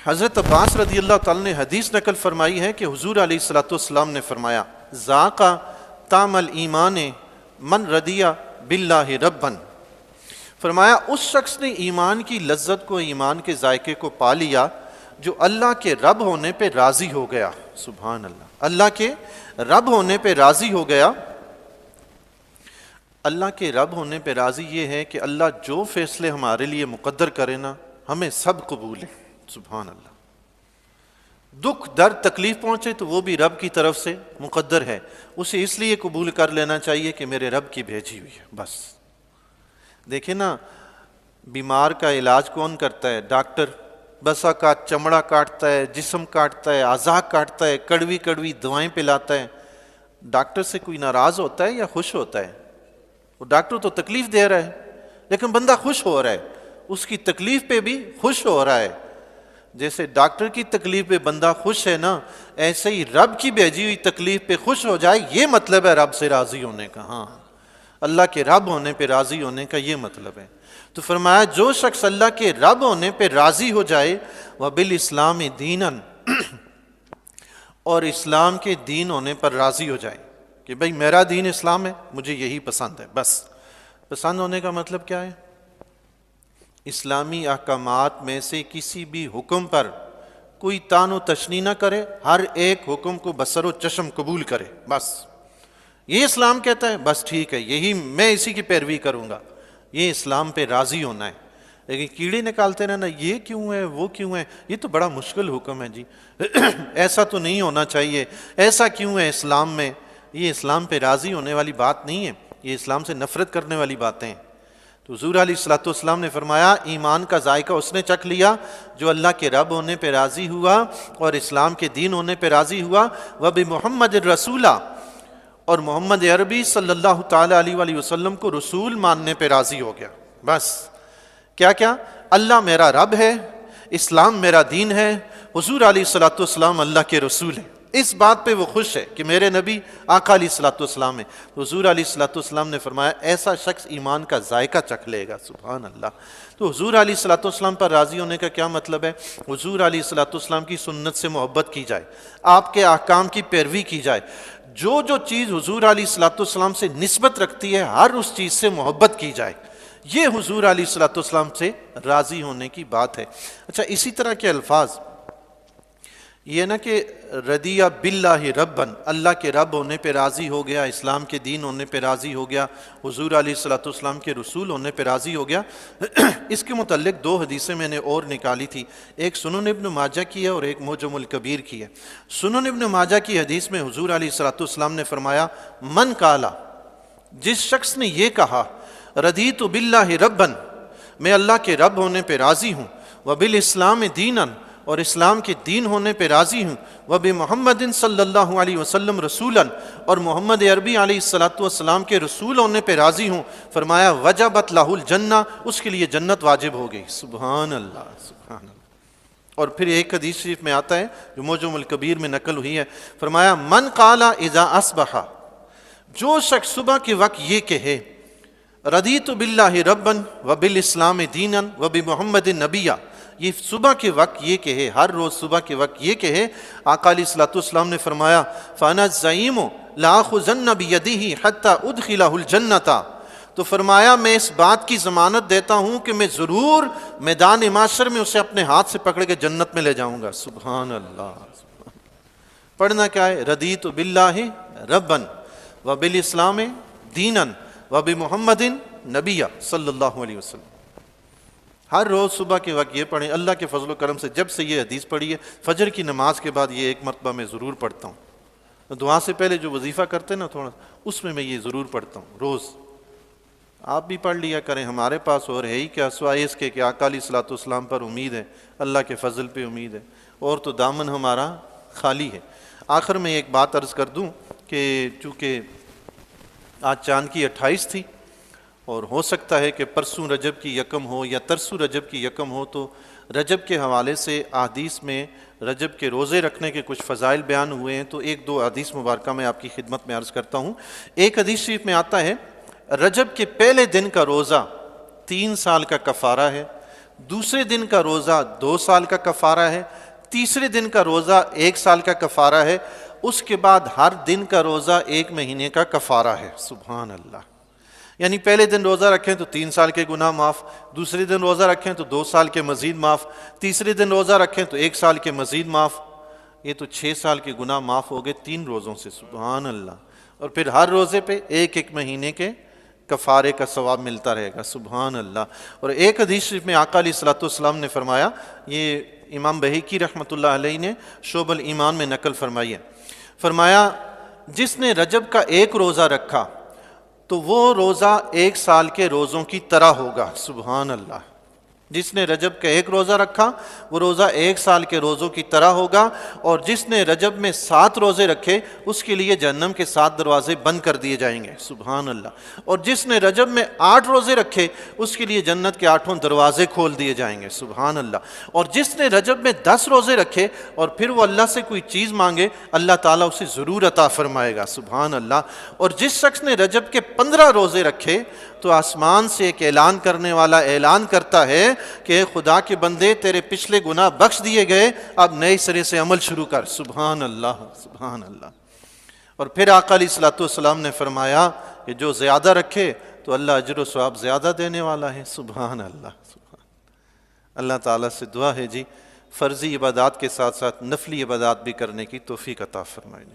حضرت عباس رضی اللہ تعالیٰ نے حدیث نقل فرمائی ہے کہ حضور علیہ الصلوۃ والسلام نے فرمایا ذاق طعم الایمان من رضی باللہ ربن، فرمایا اس شخص نے ایمان کی لذت کو، ایمان کے ذائقے کو پا لیا جو اللہ کے رب ہونے پہ راضی ہو گیا۔ سبحان اللہ، اللہ کے رب ہونے پہ راضی ہو گیا۔ اللہ کے رب ہونے پہ راضی یہ ہے کہ اللہ جو فیصلے ہمارے لیے مقدر کرے نا ہمیں سب قبول ہے۔ سبحان اللہ، دکھ درد تکلیف پہنچے تو وہ بھی رب کی طرف سے مقدر ہے، اسے اس لیے قبول کر لینا چاہیے کہ میرے رب کی بھیجی ہوئی ہے۔ بس دیکھیں نا، بیمار کا علاج کون کرتا ہے؟ ڈاکٹر۔ بسا کا چمڑا کاٹتا ہے، جسم کاٹتا ہے، اعضاء کاٹتا ہے، کڑوی کڑوی دوائیں پلاتا ہے۔ ڈاکٹر سے کوئی ناراض ہوتا ہے یا خوش ہوتا ہے؟ وہ ڈاکٹر تو تکلیف دے رہا ہے لیکن بندہ خوش ہو رہا ہے، اس کی تکلیف پہ بھی خوش ہو رہا ہے۔ جیسے ڈاکٹر کی تکلیف پہ بندہ خوش ہے نا، ایسے ہی رب کی بھیجی ہوئی تکلیف پہ خوش ہو جائے، یہ مطلب ہے رب سے راضی ہونے کا۔ ہاں، اللہ کے رب ہونے پہ راضی ہونے کا یہ مطلب ہے۔ تو فرمایا جو شخص اللہ کے رب ہونے پہ راضی ہو جائے وَبِالْإِسْلَامِ دِينًا، اور اسلام کے دین ہونے پر راضی ہو جائے کہ بھئی میرا دین اسلام ہے، مجھے یہی پسند ہے۔ بس پسند ہونے کا مطلب کیا ہے؟ اسلامی احکامات میں سے کسی بھی حکم پر کوئی تان و تشنی نہ کرے، ہر ایک حکم کو بسر و چشم قبول کرے۔ بس یہ اسلام کہتا ہے، بس ٹھیک ہے، یہی میں اسی کی پیروی کروں گا، یہ اسلام پہ راضی ہونا ہے۔ لیکن کیڑے نکالتے رہنا، یہ کیوں ہے، وہ کیوں ہے، یہ تو بڑا مشکل حکم ہے جی، ایسا تو نہیں ہونا چاہیے، ایسا کیوں ہے اسلام میں، یہ اسلام پہ راضی ہونے والی بات نہیں ہے، یہ اسلام سے نفرت کرنے والی باتیں ہیں۔ تو حضور علیہ الصلوۃ والسلام نے فرمایا ایمان کا ذائقہ اس نے چکھ لیا جو اللہ کے رب ہونے پہ راضی ہوا اور اسلام کے دین ہونے پہ راضی ہوا، وَبِمُحَمَّدٍ رَسُولًا، اور محمد عربی صلی اللہ تعالیٰ علیہ وآلہ وسلم کو رسول ماننے پہ راضی ہو گیا۔ بس کیا کیا؟ اللہ میرا رب ہے، اسلام میرا دین ہے، حضور علیہ الصلوۃ والسلام اللہ کے رسول ہیں، اس بات پہ وہ خوش ہے کہ میرے نبی آقا علیہ الصلوۃ والسلام ہیں۔ تو حضور علیہ الصلوۃ والسلام نے فرمایا ایسا شخص ایمان کا ذائقہ چکھ لے گا۔ سبحان اللہ۔ تو حضور علیہ الصلوۃ والسلام پر راضی ہونے کا کیا مطلب ہے؟ حضور علیہ الصلوۃ والسلام کی سنت سے محبت کی جائے، آپ کے احکام کی پیروی کی جائے، جو جو چیز حضور علیہ الصلوۃ والسلام سے نسبت رکھتی ہے ہر اس چیز سے محبت کی جائے، یہ حضور علیہ الصلوۃ والسلام سے راضی ہونے کی بات ہے۔ اچھا، اسی طرح کے الفاظ یہ نا کہ رضی باللہ ربن، اللہ کے رب ہونے پہ راضی ہو گیا، اسلام کے دین ہونے پہ راضی ہو گیا، حضور علیہ الصلوۃ والسلام کے رسول ہونے پہ راضی ہو گیا۔ اس کے متعلق دو حدیثیں میں نے اور نکالی تھی، ایک سنن ابن ماجہ کی ہے اور ایک معجم الکبیر کی ہے۔ سنن ابن ماجہ کی حدیث میں حضور علیہ الصلوۃ والسلام نے فرمایا من قالا، جس شخص نے یہ کہا رضیت باللہ ربن، میں اللہ کے رب ہونے پہ راضی ہوں، وبالاسلام دینا، اور اسلام کے دین ہونے پہ راضی ہوں، وبمحمد صلی اللہ علیہ وسلم رسولا، اور محمد عربی علیہ الصلوۃ والسلام کے رسول ہونے پہ راضی ہوں، فرمایا وجبت لہ الجنہ، اس کے لیے جنت واجب ہو گئی۔ سبحان اللہ، سبحان اللہ۔ اور پھر ایک حدیث شریف میں آتا ہے جو معجم الکبیر میں نقل ہوئی ہے، فرمایا من قال اذا اصبح، جو شخص صبح کے وقت یہ کہے رضیت باللہ ربن وبالاسلام دینا وبمحمد نبیا، یہ صبح کے وقت یہ کہے، ہر روز صبح کے وقت یہ کہے، آقا علیہ الصلوۃ والسلام نے فرمایا فانا الزعیم لاخذن بیدہ حتی ادخلہ الجنۃ، تو فرمایا میں اس بات کی ضمانت دیتا ہوں کہ میں ضرور میدان محشر میں اسے اپنے ہاتھ سے پکڑ کے جنت میں لے جاؤں گا۔ سبحان اللہ۔ پڑھنا کیا ہے؟ رضیت باللہ ربن وبالاسلام دینا وبمحمد نبیا صلی اللہ علیہ وسلم۔ ہر روز صبح کے وقت یہ پڑھیں۔ اللہ کے فضل و کرم سے جب سے یہ حدیث پڑھی ہے، فجر کی نماز کے بعد یہ ایک مرتبہ میں ضرور پڑھتا ہوں۔ دعا سے پہلے جو وظیفہ کرتے ہیں نا تھوڑا، اس میں یہ ضرور پڑھتا ہوں روز۔ آپ بھی پڑھ لیا کریں، ہمارے پاس اور ہے ہی کیا سوائے اس کے کہ آقا علیہ الصلوۃ والسلام پر امید ہے، اللہ کے فضل پہ امید ہے، اور تو دامن ہمارا خالی ہے۔ آخر میں ایک بات عرض کر دوں کہ چونکہ آج چاند کی 28 تھی اور ہو سکتا ہے کہ پرسوں رجب کی یکم ہو یا ترسوں رجب کی یکم ہو، تو رجب کے حوالے سے احادیث میں رجب کے روزے رکھنے کے کچھ فضائل بیان ہوئے ہیں، تو ایک دو حدیث مبارکہ میں آپ کی خدمت میں عرض کرتا ہوں۔ ایک حدیث شریف میں آتا ہے رجب کے پہلے دن کا روزہ 3 سال کا کفارہ ہے، دوسرے دن کا روزہ 2 سال کا کفارہ ہے، تیسرے دن کا روزہ 1 سال کا کفارہ ہے، اس کے بعد ہر دن کا روزہ 1 مہینے کا کفارہ ہے۔ سبحان اللہ۔ یعنی پہلے دن روزہ رکھیں تو 3 سال کے گناہ معاف، دوسرے دن روزہ رکھیں تو 2 سال کے مزید معاف، تیسرے دن روزہ رکھیں تو 1 سال کے مزید معاف، یہ تو 6 سال کے گناہ معاف ہو گئے 3 روزوں سے۔ سبحان اللہ۔ اور پھر ہر روزے پہ 1 مہینے کے کفارے کا ثواب ملتا رہے گا۔ سبحان اللہ۔ اور ایک حدیث شریف میں آقا علیہ الصلوۃ والسلام نے فرمایا، یہ امام بہیقی رحمۃ اللہ علیہ نے شعب الایمان میں نقل فرمائی ہے، فرمایا جس نے رجب کا 1 روزہ رکھا تو وہ روزہ 1 سال کے روزوں کی طرح ہوگا۔ سبحان اللہ۔ جس نے رجب کا 1 روزہ رکھا وہ روزہ 1 سال کے روزوں کی طرح ہوگا، اور جس نے رجب میں 7 روزے رکھے اس کے لیے جہنم کے 7 دروازے بند کر دیے جائیں گے۔ سبحان اللہ۔ اور جس نے رجب میں 8 روزے رکھے اس کے لیے جنت کے 8 دروازے کھول دیے جائیں گے۔ سبحان اللہ۔ اور جس نے رجب میں 10 روزے رکھے اور پھر وہ اللہ سے کوئی چیز مانگے اللہ تعالیٰ اسے ضرور عطا فرمائے گا۔ سبحان اللہ۔ اور جس شخص نے رجب کے 15 روزے رکھے تو آسمان سے ایک اعلان کرنے والا اعلان کرتا ہے کہ اے خدا کے بندے تیرے پچھلے گناہ بخش دیے گئے، اب نئے سرے سے عمل شروع کر۔ سبحان اللہ، سبحان اللہ۔ اور پھر آقا علیہ الصلوۃ والسلام نے فرمایا کہ جو زیادہ رکھے تو اللہ اجر و ثواب زیادہ دینے والا ہے۔ سبحان اللہ، سبحان اللہ۔ تعالیٰ سے دعا ہے جی فرضی عبادات کے ساتھ ساتھ نفلی عبادات بھی کرنے کی توفیق عطا فرمائے۔